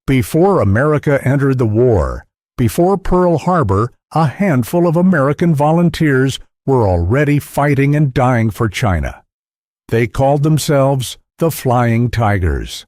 Before America entered the war, before Pearl Harbor, a handful of American volunteers were already fighting and dying for China. They called themselves the Flying Tigers.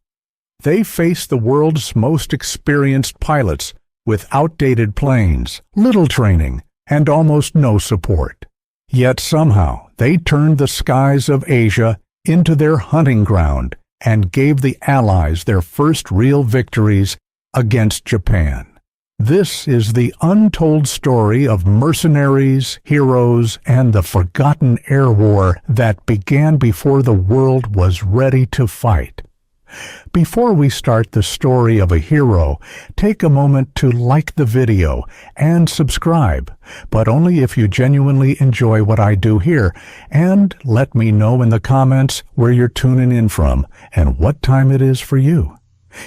They faced the world's most experienced pilots with outdated planes, little training, and almost no support. Yet somehow they turned the skies of Asia into their hunting ground and gave the Allies their first real victories against Japan. This is the untold story of mercenaries, heroes, and the forgotten air war that began before the world was ready to fight. Before we start the story of a hero, take a moment to like the video and subscribe, but only if you genuinely enjoy what I do here, and let me know in the comments where you're tuning in from and what time it is for you.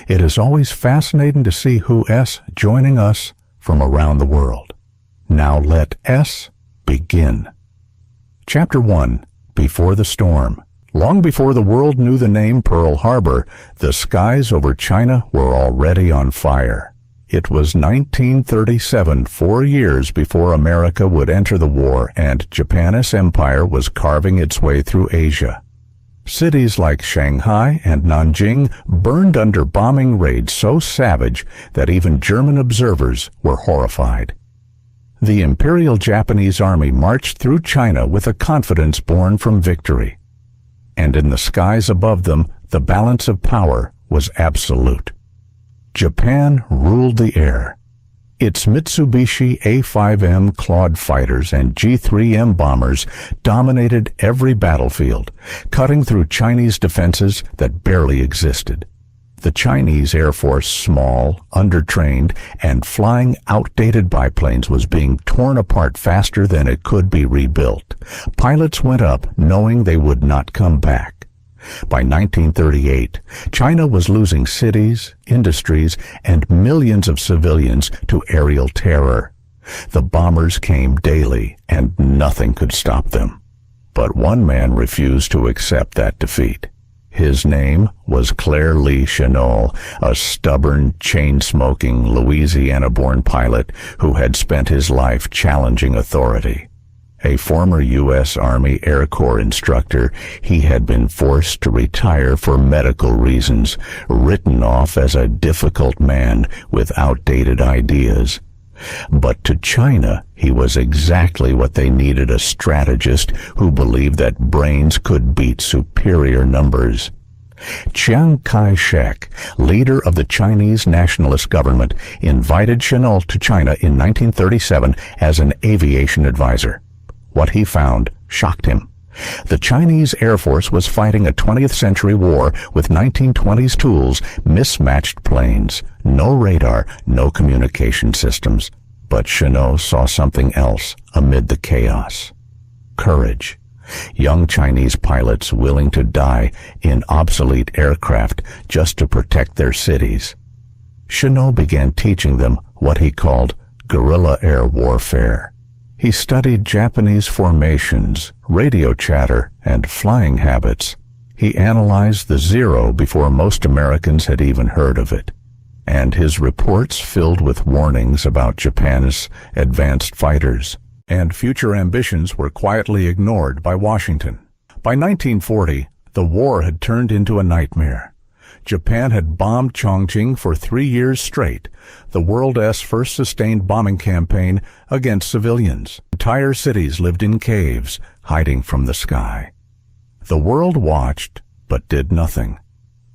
It is always fascinating to see who is joining us from around the world. Now let S begin. Chapter 1. Before the Storm. Long before the world knew the name Pearl Harbor, the skies over China were already on fire. It was 1937, 4 years before America would enter the war, and Japan's empire was carving its way through Asia. Cities like Shanghai and Nanjing burned under bombing raids so savage that even German observers were horrified. The Imperial Japanese Army marched through China with a confidence born from victory. And in the skies above them, the balance of power was absolute. Japan ruled the air. Its Mitsubishi A-5M Claude fighters and G-3M bombers dominated every battlefield, cutting through Chinese defenses that barely existed. The Chinese Air Force, small, undertrained, and flying outdated biplanes, was being torn apart faster than it could be rebuilt. Pilots went up knowing they would not come back. By 1938, China was losing cities, industries, and millions of civilians to aerial terror. The bombers came daily, and nothing could stop them. But one man refused to accept that defeat. His name was Claire Lee Chennault, a stubborn, chain-smoking, Louisiana-born pilot who had spent his life challenging authority. A former U.S. Army Air Corps instructor, he had been forced to retire for medical reasons, written off as a difficult man with outdated ideas. But to China, he was exactly what they needed: a strategist who believed that brains could beat superior numbers. Chiang Kai-shek, leader of the Chinese nationalist government, invited Chennault to China in 1937 as an aviation advisor. What he found shocked him. The Chinese Air Force was fighting a 20th century war with 1920s tools, mismatched planes, no radar, no communication systems. But Chennault saw something else amid the chaos. Courage. Young Chinese pilots willing to die in obsolete aircraft just to protect their cities. Chennault began teaching them what he called guerrilla air warfare. He studied Japanese formations, radio chatter, and flying habits. He analyzed the Zero before most Americans had even heard of it. And his reports filled with warnings about Japan's advanced fighters. And future ambitions were quietly ignored by Washington. By 1940, the war had turned into a nightmare. Japan had bombed Chongqing for 3 years straight, the world's first sustained bombing campaign against civilians. Entire cities lived in caves, hiding from the sky. The world watched, but did nothing.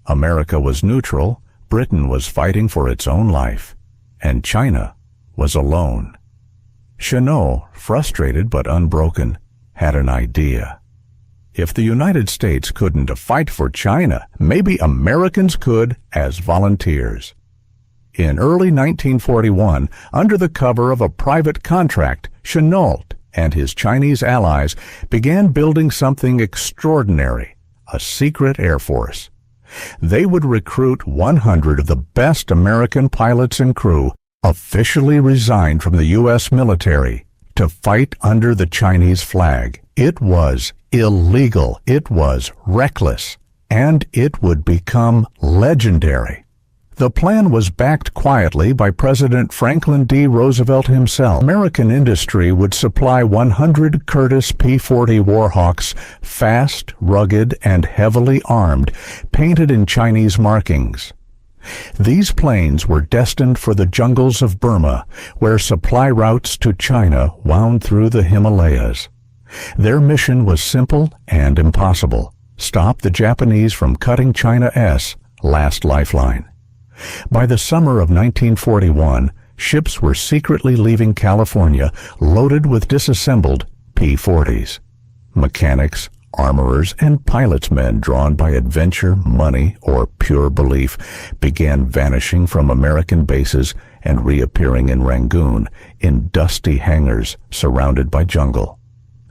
America was neutral, Britain was fighting for its own life, and China was alone. Chennault, frustrated but unbroken, had an idea. If the United States couldn't fight for China, maybe Americans could as volunteers. In early 1941, under the cover of a private contract, Chennault and his Chinese allies began building something extraordinary, a secret air force. They would recruit 100 of the best American pilots and crew, officially resigned from the U.S. military, to fight under the Chinese flag. It was illegal, it was reckless, and it would become legendary. The plan was backed quietly by President Franklin D. Roosevelt himself. American industry would supply 100 Curtiss P-40 Warhawks, fast, rugged, and heavily armed, painted in Chinese markings. These planes were destined for the jungles of Burma, where supply routes to China wound through the Himalayas. Their mission was simple and impossible: stop the Japanese from cutting China's last lifeline. By the summer of 1941, ships were secretly leaving California loaded with disassembled P-40s. Mechanics, armorers, and pilots, men drawn by adventure, money, or pure belief, began vanishing from American bases and reappearing in Rangoon in dusty hangars surrounded by jungle.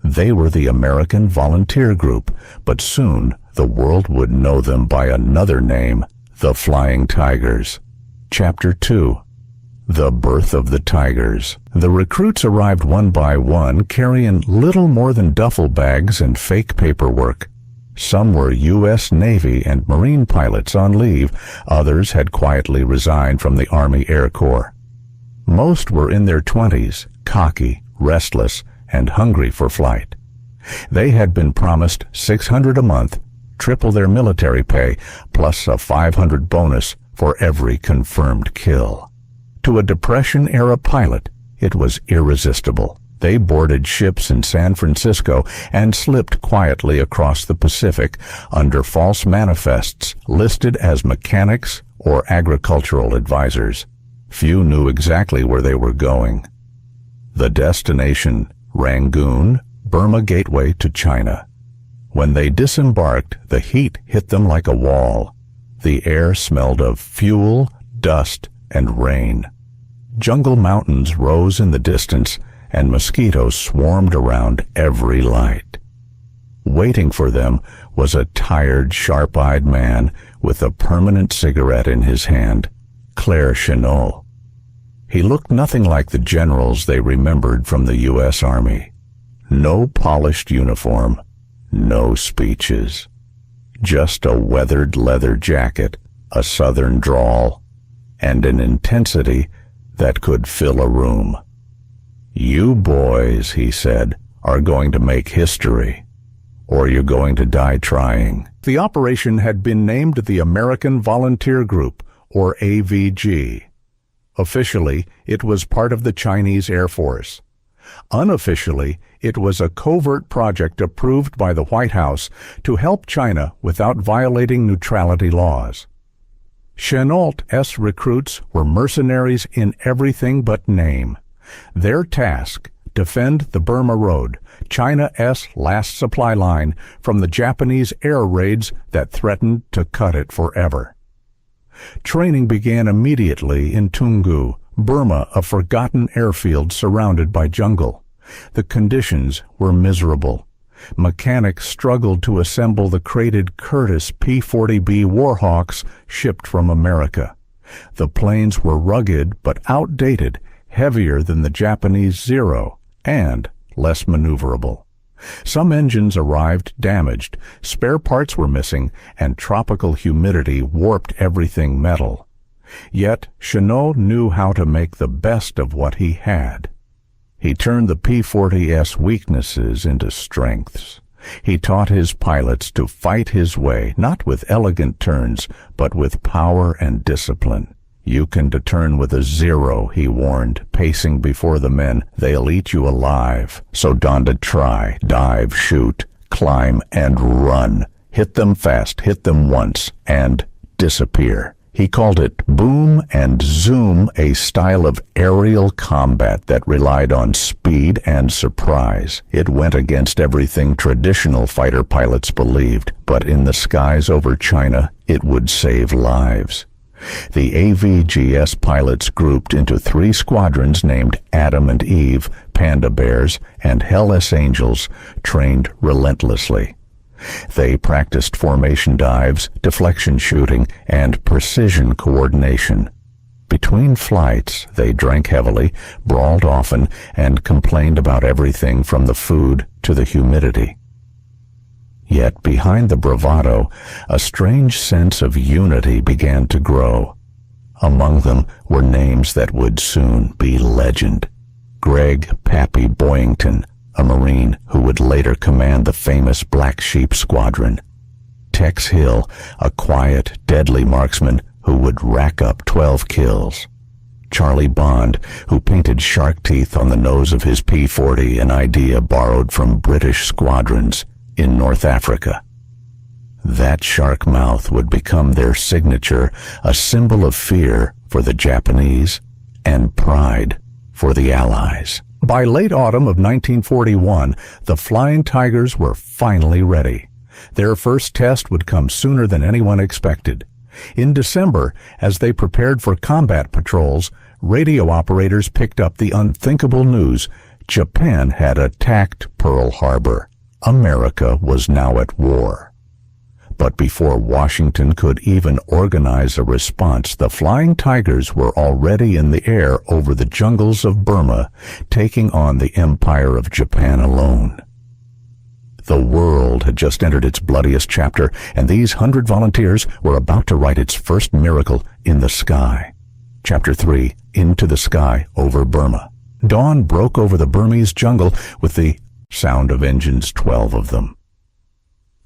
They were the American Volunteer Group, but soon the world would know them by another name: the Flying Tigers. Chapter 2. The Birth of the Tigers. The recruits arrived one by one, carrying little more than duffel bags and fake paperwork. Some were U.S. Navy and Marine pilots on leave. Others had quietly resigned from the Army Air Corps. Most were in their 20s, cocky, restless, and hungry for flight. They had been promised $600 a month, triple their military pay, plus a $500 bonus for every confirmed kill. To a Depression-era pilot, it was irresistible. They boarded ships in San Francisco and slipped quietly across the Pacific under false manifests listed as mechanics or agricultural advisors. Few knew exactly where they were going. The destination: Rangoon, Burma gateway to China. When they disembarked, the heat hit them like a wall. The air smelled of fuel, dust, and rain. Jungle mountains rose in the distance, and mosquitoes swarmed around every light. Waiting for them was a tired, sharp-eyed man with a permanent cigarette in his hand, Claire Chennault. He looked nothing like the generals they remembered from the U.S. Army. No polished uniform, no speeches. Just a weathered leather jacket, a southern drawl, and an intensity that could fill a room. "You boys," he said, "are going to make history, or you're going to die trying." The operation had been named the American Volunteer Group, or AVG. Officially, it was part of the Chinese Air Force. Unofficially, it was a covert project approved by the White House to help China without violating neutrality laws. Chennault's recruits were mercenaries in everything but name. Their task: defend the Burma Road, China's last supply line, from the Japanese air raids that threatened to cut it forever. Training began immediately in Toungoo, Burma, a forgotten airfield surrounded by jungle. The conditions were miserable. Mechanics struggled to assemble the crated Curtiss P-40B Warhawks shipped from America. The planes were rugged but outdated, heavier than the Japanese Zero, and less maneuverable. Some engines arrived damaged, spare parts were missing, and tropical humidity warped everything metal. Yet Chennault knew how to make the best of what he had. He turned the P-40's weaknesses into strengths. He taught his pilots to fight his way, not with elegant turns, but with power and discipline. "You can turn with a Zero," he warned, pacing before the men. "They'll eat you alive. So don't try, dive, shoot, climb, and run. Hit them fast, hit them once, and disappear." He called it boom and zoom, a style of aerial combat that relied on speed and surprise. It went against everything traditional fighter pilots believed, but in the skies over China, it would save lives. The AVG's pilots grouped into 3 squadrons named Adam and Eve, Panda Bears, and Hell's Angels, trained relentlessly. They practiced formation dives, deflection shooting, and precision coordination. Between flights, they drank heavily, brawled often, and complained about everything from the food to the humidity. Yet behind the bravado, a strange sense of unity began to grow. Among them were names that would soon be legend. Greg "Pappy" Boyington, a Marine who would later command the famous Black Sheep Squadron. Tex Hill, a quiet, deadly marksman who would rack up 12 kills. Charlie Bond, who painted shark teeth on the nose of his P-40, an idea borrowed from British squadrons in North Africa. That shark mouth would become their signature, a symbol of fear for the Japanese and pride for the Allies. By late autumn of 1941, the Flying Tigers were finally ready. Their first test would come sooner than anyone expected. In December, as they prepared for combat patrols, radio operators picked up the unthinkable news: Japan had attacked Pearl Harbor. America was now at war. But before Washington could even organize a response, the Flying Tigers were already in the air over the jungles of Burma, taking on the Empire of Japan alone. The world had just entered its bloodiest chapter, and these 100 volunteers were about to write its first miracle in the sky. Chapter 3, Into the Sky Over Burma. Dawn broke over the Burmese jungle with the sound of engines, 12 of them.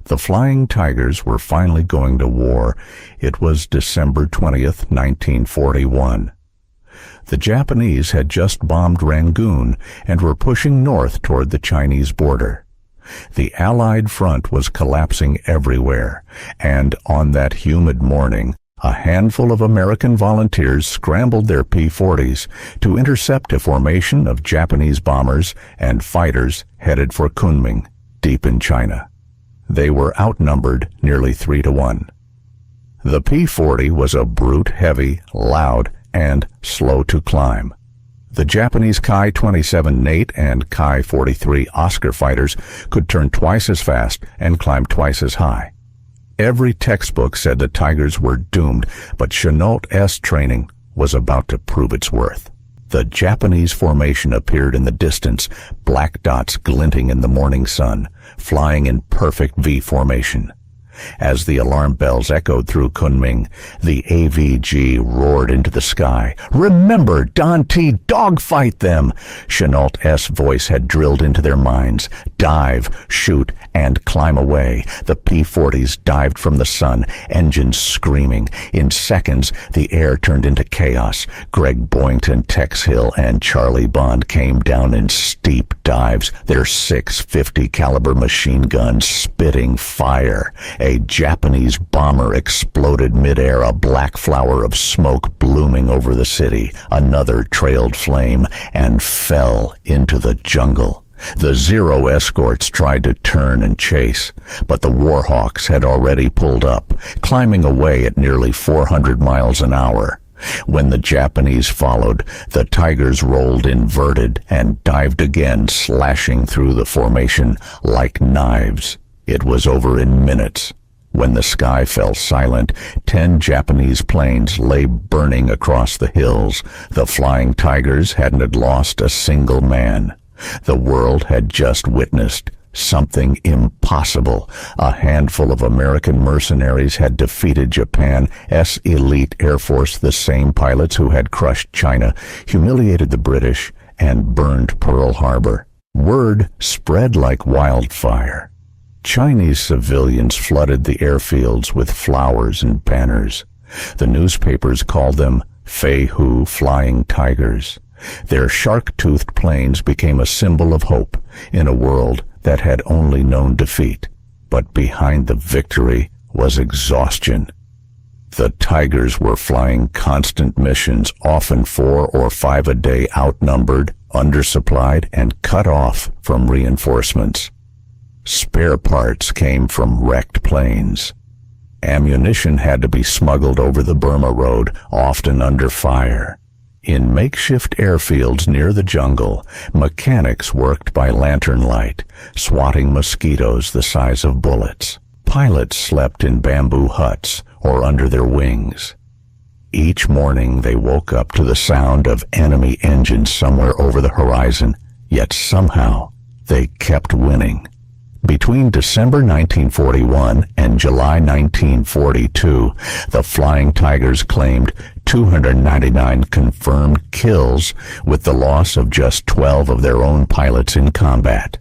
The Flying Tigers were finally going to war. It was December 20th, 1941. The Japanese had just bombed Rangoon and were pushing north toward the Chinese border. The Allied front was collapsing everywhere, and on that humid morning, a handful of American volunteers scrambled their P-40s to intercept a formation of Japanese bombers and fighters headed for Kunming, deep in China. They were outnumbered nearly 3-1. The P-40 was a brute, heavy, loud, and slow to climb. The Japanese Ki-27 Nate and Ki-43 Oscar fighters could turn twice as fast and climb twice as high. Every textbook said the Tigers were doomed, but Chenault S training was about to prove its worth. The Japanese formation appeared in the distance, black dots glinting in the morning sun, flying in perfect V formation. As the alarm bells echoed through Kunming, the AVG roared into the sky. "Remember, Don T, dogfight them!" Chenault S. voice had drilled into their minds. Dive, shoot, and climb away. The P-40s dived from the sun, engines screaming. In seconds, the air turned into chaos. Greg Boyington, Tex Hill, and Charlie Bond came down in steep dives, their 650 caliber machine guns spitting fire. A Japanese bomber exploded midair, a black flower of smoke blooming over the city. Another trailed flame and fell into the jungle. The Zero escorts tried to turn and chase, but the Warhawks had already pulled up, climbing away at nearly 400 miles an hour. When the Japanese followed, the Tigers rolled inverted and dived again, slashing through the formation like knives. It was over in minutes. When the sky fell silent, 10 Japanese planes lay burning across the hills. The Flying Tigers hadn't lost a single man. The world had just witnessed something impossible. A handful of American mercenaries had defeated Japan's elite Air Force, the same pilots who had crushed China, humiliated the British, and burned Pearl Harbor. Word spread like wildfire. Chinese civilians flooded the airfields with flowers and banners. The newspapers called them Fei Hu Flying Tigers. Their shark-toothed planes became a symbol of hope in a world that had only known defeat. But behind the victory was exhaustion. The Tigers were flying constant missions, often 4 or 5 a day, outnumbered, undersupplied, and cut off from reinforcements. Spare parts came from wrecked planes. Ammunition had to be smuggled over the Burma Road, often under fire. In makeshift airfields near the jungle, mechanics worked by lantern light, swatting mosquitoes the size of bullets. Pilots slept in bamboo huts or under their wings. Each morning they woke up to the sound of enemy engines somewhere over the horizon, yet somehow they kept winning. Between December 1941 and July 1942, the Flying Tigers claimed 299 confirmed kills, with the loss of just 12 of their own pilots in combat.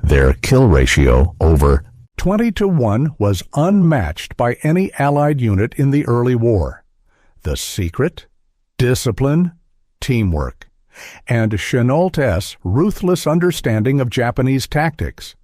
Their kill ratio, over 20-1, was unmatched by any Allied unit in the early war. The secret? Discipline, teamwork, and Chennault's ruthless understanding of Japanese tactics.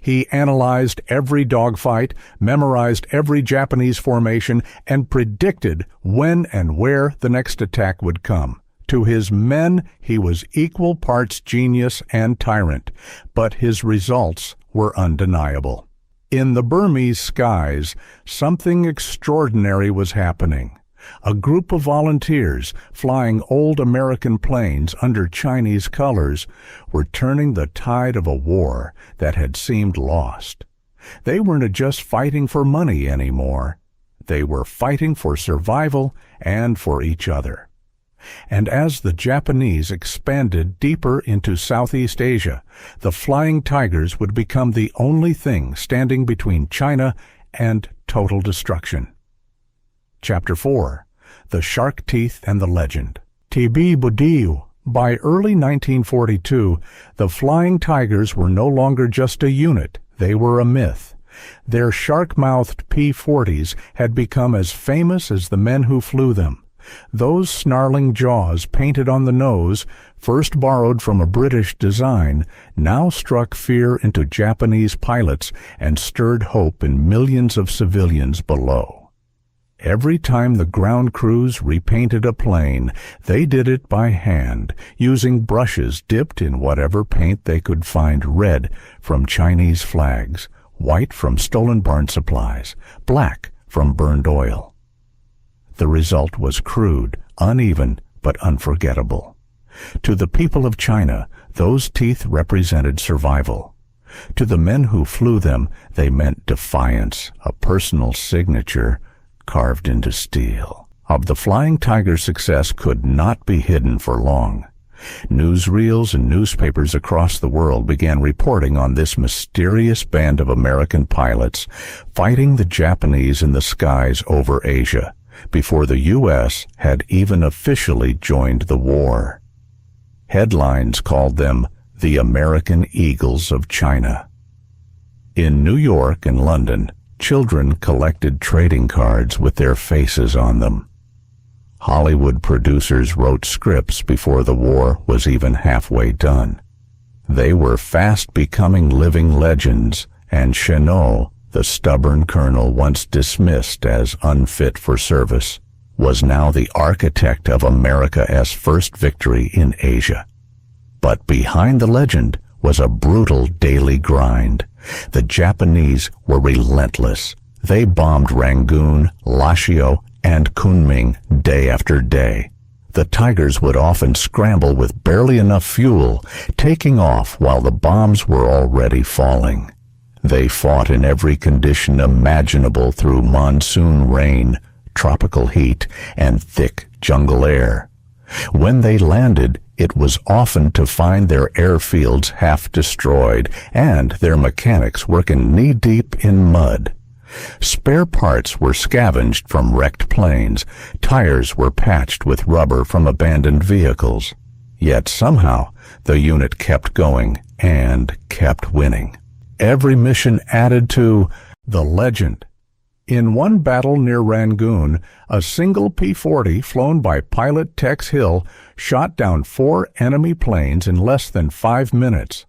He analyzed every dogfight, memorized every Japanese formation, and predicted when and where the next attack would come. To his men, he was equal parts genius and tyrant, but his results were undeniable. In the Burmese skies, something extraordinary was happening. A group of volunteers flying old American planes under Chinese colors were turning the tide of a war that had seemed lost. They weren't just fighting for money anymore. They were fighting for survival and for each other. And as the Japanese expanded deeper into Southeast Asia, the Flying Tigers would become the only thing standing between China and total destruction. Chapter 4. The Shark Teeth and the Legend. Tibi Budiu. By early 1942, the Flying Tigers were no longer just a unit, they were a myth. Their shark-mouthed P-40s had become as famous as the men who flew them. Those snarling jaws painted on the nose, first borrowed from a British design, now struck fear into Japanese pilots and stirred hope in millions of civilians below. Every time the ground crews repainted a plane, they did it by hand, using brushes dipped in whatever paint they could find: red from Chinese flags, white from stolen barn supplies, black from burned oil. The result was crude, uneven, but unforgettable. To the people of China, those teeth represented survival. To the men who flew them, they meant defiance, a personal signature carved into steel. Of the Flying Tiger's success could not be hidden for long. Newsreels and newspapers across the world began reporting on this mysterious band of American pilots fighting the Japanese in the skies over Asia, before the U.S. had even officially joined the war. Headlines called them the American Eagles of China. In New York and London, children collected trading cards with their faces on them. Hollywood producers wrote scripts before the war was even halfway done. They were fast becoming living legends, and Chennault, the stubborn colonel once dismissed as unfit for service, was now the architect of America's first victory in Asia. But behind the legend was a brutal daily grind. The Japanese were relentless. They bombed Rangoon, Lashio, and Kunming day after day. The Tigers would often scramble with barely enough fuel, taking off while the bombs were already falling. They fought in every condition imaginable through monsoon rain, tropical heat, and thick jungle air. When they landed, it was often to find their airfields half destroyed and their mechanics working knee-deep in mud. Spare parts were scavenged from wrecked planes. Tires were patched with rubber from abandoned vehicles. Yet somehow, the unit kept going and kept winning. Every mission added to the legend. In one battle near Rangoon, a single P-40 flown by pilot Tex Hill shot down 4 enemy planes in less than 5 minutes.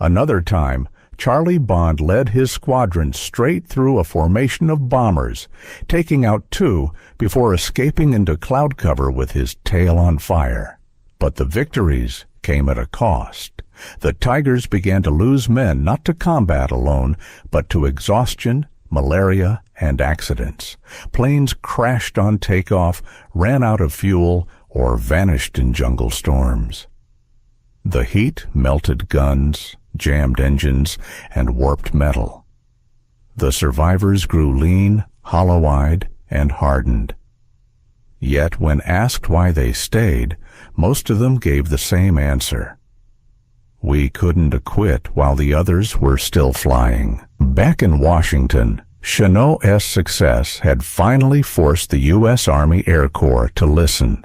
Another time, Charlie Bond led his squadron straight through a formation of bombers, taking out 2 before escaping into cloud cover with his tail on fire. But the victories came at a cost. The Tigers began to lose men not to combat alone, but to exhaustion, malaria, and accidents. Planes crashed on takeoff, ran out of fuel, or vanished in jungle storms. The heat melted guns, jammed engines, and warped metal. The survivors grew lean, hollow-eyed, and hardened. Yet when asked why they stayed, most of them gave the same answer. We couldn't acquit while the others were still flying. Back in Washington, Chennault's success had finally forced the U.S. Army Air Corps to listen.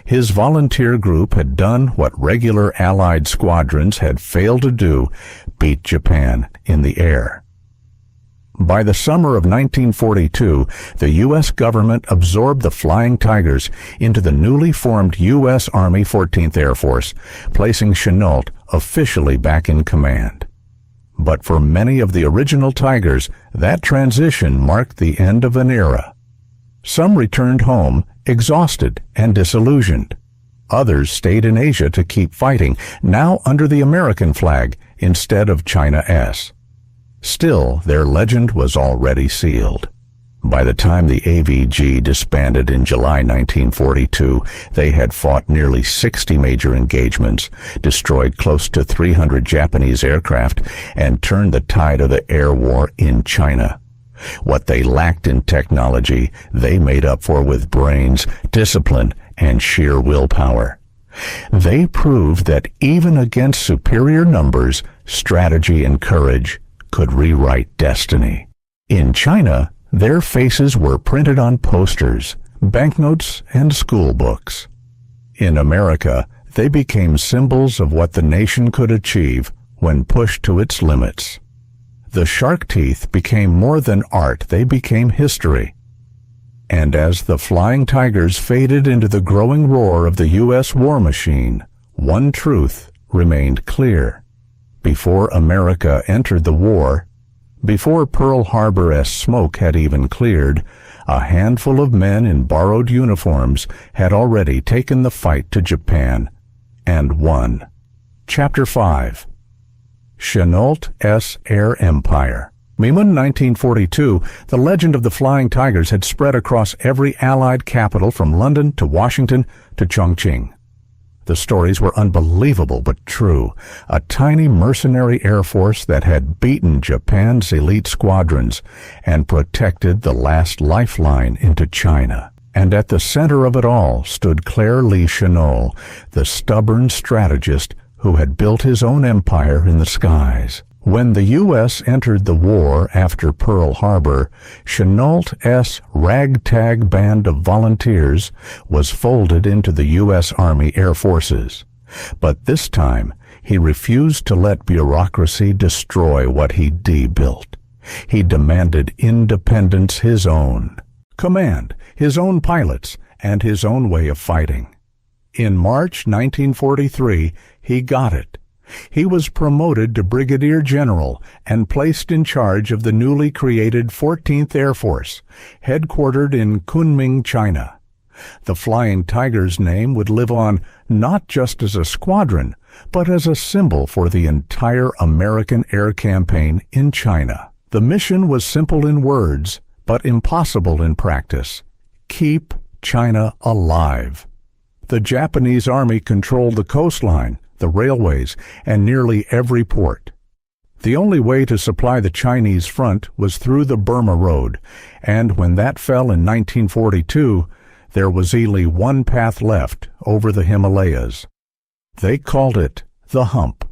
His volunteer group had done what regular Allied squadrons had failed to do, beat Japan in the air. By the summer of 1942, the U.S. government absorbed the Flying Tigers into the newly formed U.S. Army 14th Air Force, placing Chennault officially back in command. But for many of the original Tigers, that transition marked the end of an era. Some returned home, exhausted and disillusioned. Others stayed in Asia to keep fighting, now under the American flag instead of China's. Still, their legend was already sealed. By the time the AVG disbanded in July 1942, they had fought nearly 60 major engagements, destroyed close to 300 Japanese aircraft, and turned the tide of the air war in China. What they lacked in technology, they made up for with brains, discipline, and sheer willpower. They proved that even against superior numbers, strategy and courage could rewrite destiny. In China, their faces were printed on posters, banknotes, and school books. In America, they became symbols of what the nation could achieve when pushed to its limits. The shark teeth became more than art, they became history. And as the Flying Tigers faded into the growing roar of the U.S. war machine, one truth remained clear. Before America entered the war, before Pearl Harbor's smoke had even cleared, a handful of men in borrowed uniforms had already taken the fight to Japan and won. Chapter 5. Chennault's Air Empire. By 1942, the legend of the Flying Tigers had spread across every Allied capital from London to Washington to Chongqing. The stories were unbelievable but true. A tiny mercenary air force that had beaten Japan's elite squadrons and protected the last lifeline into China. And at the center of it all stood Claire Lee Chennault, the stubborn strategist who had built his own empire in the skies. When the U.S. entered the war after Pearl Harbor, Chennault's ragtag band of volunteers was folded into the U.S. Army Air Forces. But this time, he refused to let bureaucracy destroy what he'd built. He demanded independence his own, command, his own pilots, and his own way of fighting. In March 1943, he got it. He was promoted to brigadier general and placed in charge of the newly created 14th Air Force, headquartered in Kunming, China. The Flying Tigers name would live on not just as a squadron, but as a symbol for the entire American air campaign in China. The mission was simple in words, but impossible in practice. Keep China alive. The Japanese army controlled the coastline, the railways, and nearly every port. The only way to supply the Chinese front was through the Burma Road, and when that fell in 1942, there was only one path left over the Himalayas. They called it the Hump,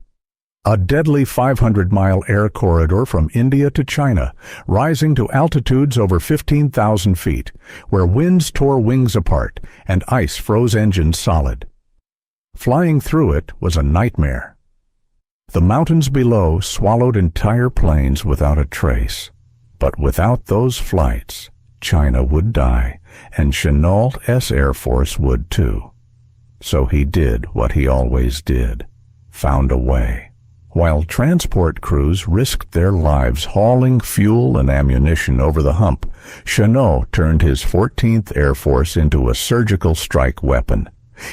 a deadly 500-mile air corridor from India to China, rising to altitudes over 15,000 feet, where winds tore wings apart and ice froze engines solid. Flying through it was a nightmare. The mountains below swallowed entire plains without a trace. But without those flights, China would die, and Chennault's Air Force would too. So he did what he always did, found a way. While transport crews risked their lives hauling fuel and ammunition over the hump, Chennault turned his 14th Air Force into a surgical strike weapon.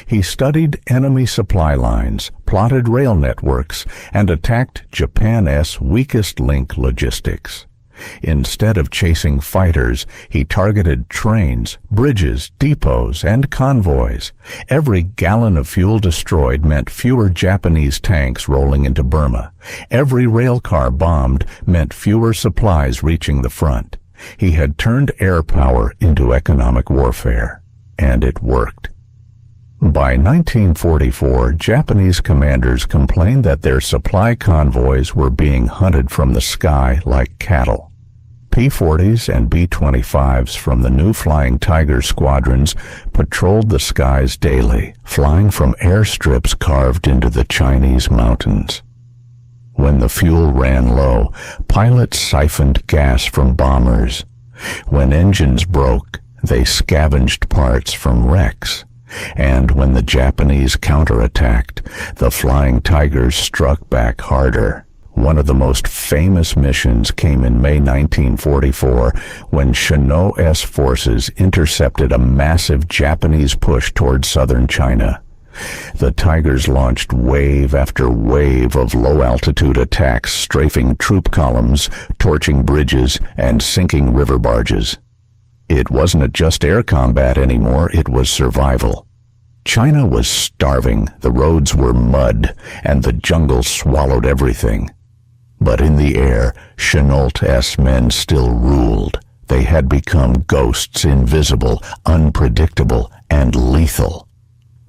He studied enemy supply lines, plotted rail networks, and attacked Japan's weakest link logistics. Instead of chasing fighters, he targeted trains, bridges, depots, and convoys. Every gallon of fuel destroyed meant fewer Japanese tanks rolling into Burma. Every rail car bombed meant fewer supplies reaching the front. He had turned air power into economic warfare, and it worked. By 1944, Japanese commanders complained that their supply convoys were being hunted from the sky like cattle. P-40s and B-25s from the new Flying Tiger squadrons patrolled the skies daily, flying from airstrips carved into the Chinese mountains. When the fuel ran low, pilots siphoned gas from bombers. When engines broke, they scavenged parts from wrecks. And when the Japanese counterattacked, the Flying Tigers struck back harder. One of the most famous missions came in May 1944 when Chennault's forces intercepted a massive Japanese push toward southern China. The Tigers launched wave after wave of low-altitude attacks, strafing troop columns, torching bridges, and sinking river barges. It wasn't just air combat anymore, it was survival. China was starving, the roads were mud, and the jungle swallowed everything. But in the air, Chennault's men still ruled. They had become ghosts, invisible, unpredictable, and lethal.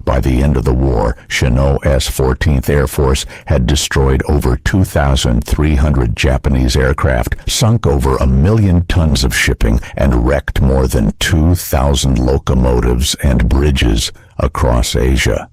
By the end of the war, Chennault's 14th Air Force had destroyed over 2,300 Japanese aircraft, sunk over 1 million tons of shipping, and wrecked more than 2,000 locomotives and bridges across Asia.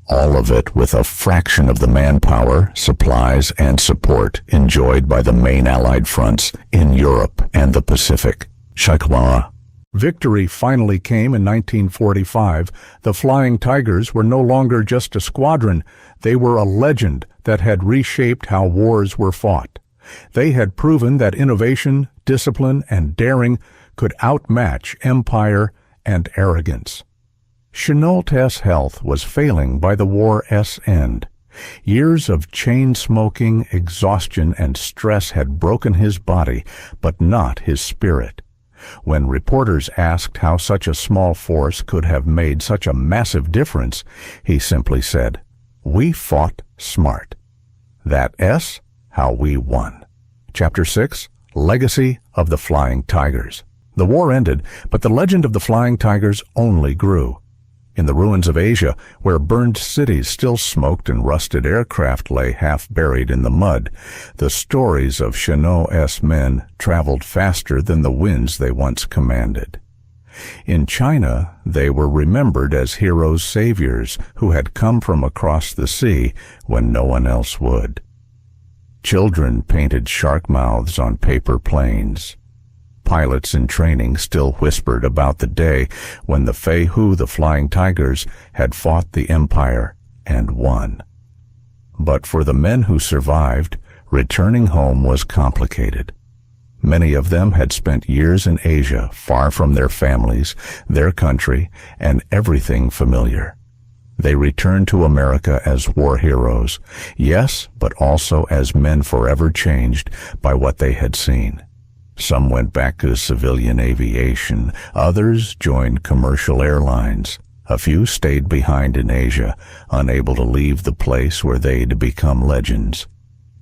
All of it with a fraction of the manpower, supplies, and support enjoyed by the main Allied fronts in Europe and the Pacific. Shikwa. Victory finally came in 1945. The Flying Tigers were no longer just a squadron. They were a legend that had reshaped how wars were fought. They had proven that innovation, discipline, and daring could outmatch empire and arrogance. Chennault's health was failing by the war's end. Years of chain-smoking, exhaustion, and stress had broken his body, but not his spirit. When reporters asked how such a small force could have made such a massive difference, he simply said, "We fought smart. That's how we won." Chapter 6, Legacy of the Flying Tigers. The war ended, but the legend of the Flying Tigers only grew. In the ruins of Asia, where burned cities still smoked and rusted aircraft lay half buried in the mud, the stories of Chennault's men traveled faster than the winds they once commanded. In China, they were remembered as heroes' saviors who had come from across the sea when no one else would. Children painted shark mouths on paper planes. Pilots in training still whispered about the day when the Feihu, the Flying Tigers, had fought the Empire and won. But for the men who survived, returning home was complicated. Many of them had spent years in Asia, far from their families, their country, and everything familiar. They returned to America as war heroes, yes, but also as men forever changed by what they had seen. Some went back to civilian aviation, others joined commercial airlines. A few stayed behind in Asia, unable to leave the place where they'd become legends.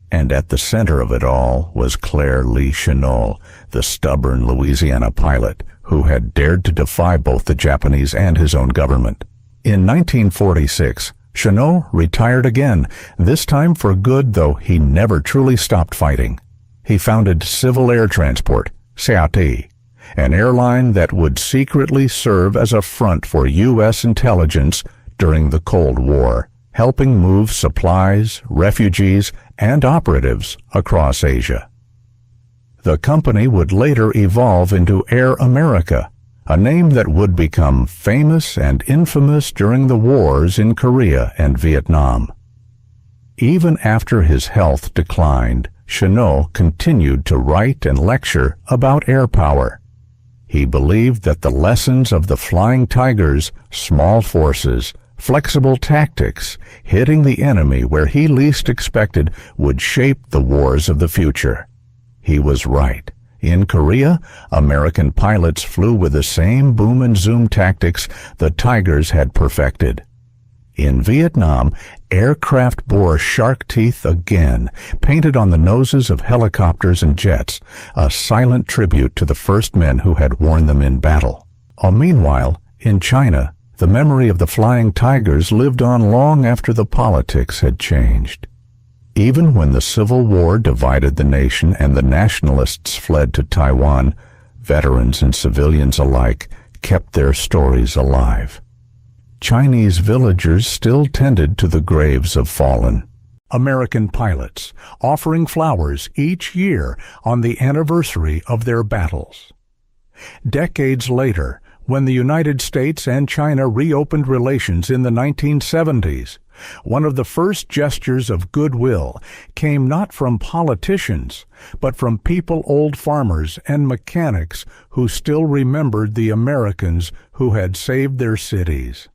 And at the center of it all was Claire Lee Chennault, the stubborn Louisiana pilot who had dared to defy both the Japanese and his own government. In 1946, Chennault retired again, this time for good, though he never truly stopped fighting. He founded Civil Air Transport, CAT, an airline that would secretly serve as a front for U.S. intelligence during the Cold War, helping move supplies, refugees, and operatives across Asia. The company would later evolve into Air America, a name that would become famous and infamous during the wars in Korea and Vietnam. Even after his health declined, Chennault continued to write and lecture about air power. He believed that the lessons of the Flying Tigers, small forces, flexible tactics, hitting the enemy where he least expected, would shape the wars of the future. He was right. In Korea, American pilots flew with the same boom and zoom tactics the Tigers had perfected. In Vietnam, aircraft bore shark teeth again, painted on the noses of helicopters and jets, a silent tribute to the first men who had worn them in battle. Meanwhile, in China, The memory of the flying tigers lived on long after the politics had changed. Even when the Civil War divided the nation and the nationalists fled to Taiwan, veterans and civilians alike kept their stories alive. Chinese villagers still tended to the graves of fallen American pilots, offering flowers each year on the anniversary of their battles. Decades later, when the United States and China reopened relations in the 1970s, one of the first gestures of goodwill came not from politicians, but from old farmers and mechanics who still remembered the Americans who had saved their cities.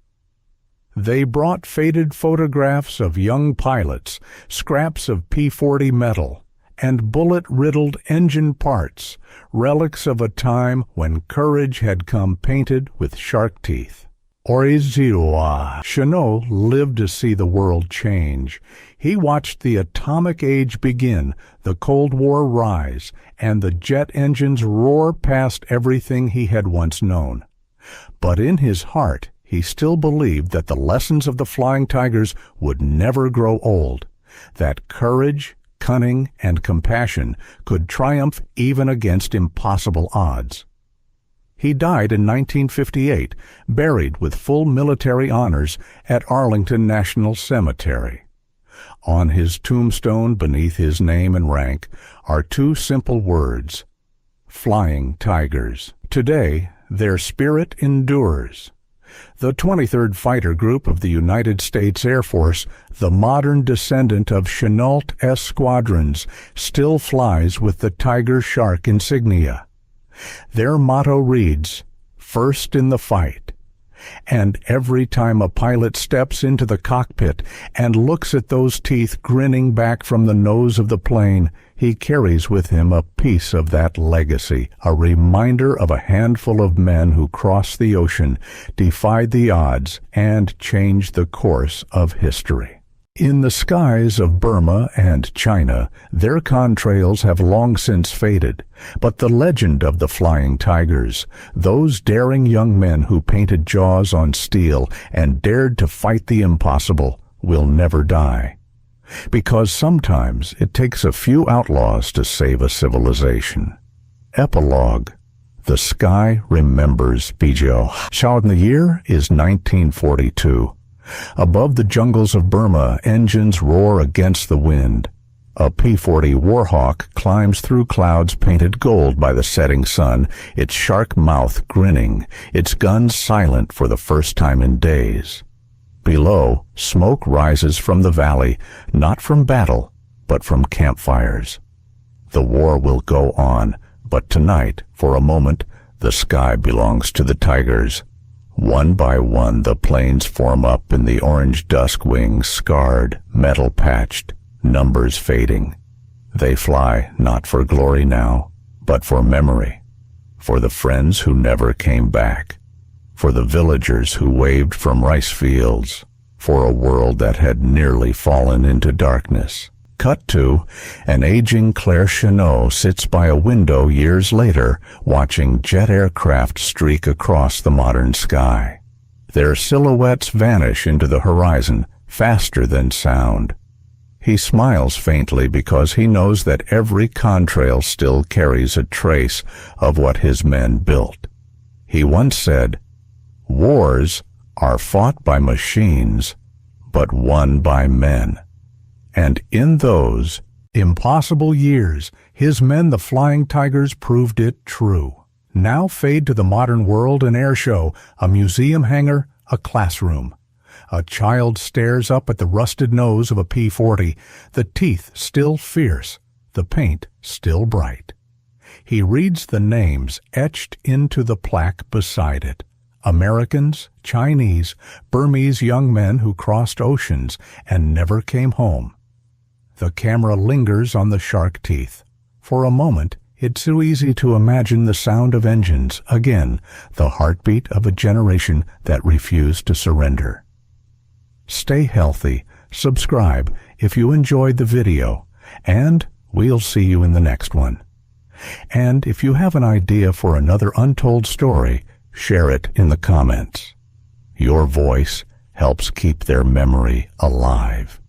They brought faded photographs of young pilots, scraps of P-40 metal, and bullet-riddled engine parts, relics of a time when courage had come painted with shark teeth. Chenault lived to see the world change. He watched the atomic age begin, the Cold War rise, and the jet engines roar past everything he had once known. But in his heart, he still believed that the lessons of the Flying Tigers would never grow old, that courage, cunning, and compassion could triumph even against impossible odds. He died in 1958, buried with full military honors at Arlington National Cemetery. On his tombstone, beneath his name and rank, are two simple words: Flying Tigers. Today, their spirit endures. The 23rd Fighter Group of the United States Air Force, the modern descendant of Chenault S squadrons, still flies with the Tiger Shark insignia. Their motto reads, "First in the fight." And every time a pilot steps into the cockpit and looks at those teeth grinning back from the nose of the plane, he carries with him a piece of that legacy, a reminder of a handful of men who crossed the ocean, defied the odds, and changed the course of history. In the skies of Burma and China, their contrails have long since faded, but the legend of the Flying Tigers, those daring young men who painted jaws on steel and dared to fight the impossible, will never die. Because sometimes it takes a few outlaws to save a civilization. Epilogue. The sky remembers Bijou. The year is 1942. Above the jungles of Burma, engines roar against the wind. A P-40 Warhawk climbs through clouds painted gold by the setting sun, its shark mouth grinning, its guns silent for the first time in days. Below, smoke rises from the valley, not from battle, but from campfires. The war will go on, but tonight, for a moment, the sky belongs to the Tigers. One by one, the planes form up in the orange dusk wings, scarred, metal patched, numbers fading. They fly not for glory now, but for memory, for the friends who never came back, for the villagers who waved from rice fields, for a world that had nearly fallen into darkness. Cut to, an aging Claire Chenault sits by a window years later, watching jet aircraft streak across the modern sky. Their silhouettes vanish into the horizon, faster than sound. He smiles faintly because he knows that every contrail still carries a trace of what his men built. He once said, "Wars are fought by machines, but won by men." And in those impossible years, his men, the Flying Tigers, proved it true. Now fade to the modern world an air show, a museum hangar, a classroom. A child stares up at the rusted nose of a P-40, the teeth still fierce, the paint still bright. He reads the names etched into the plaque beside it. Americans, Chinese, Burmese young men who crossed oceans and never came home. The camera lingers on the shark teeth. For a moment, it's so easy to imagine the sound of engines, again, the heartbeat of a generation that refused to surrender. Stay healthy, subscribe if you enjoyed the video, and we'll see you in the next one. And if you have an idea for another untold story, share it in the comments. Your voice helps keep their memory alive.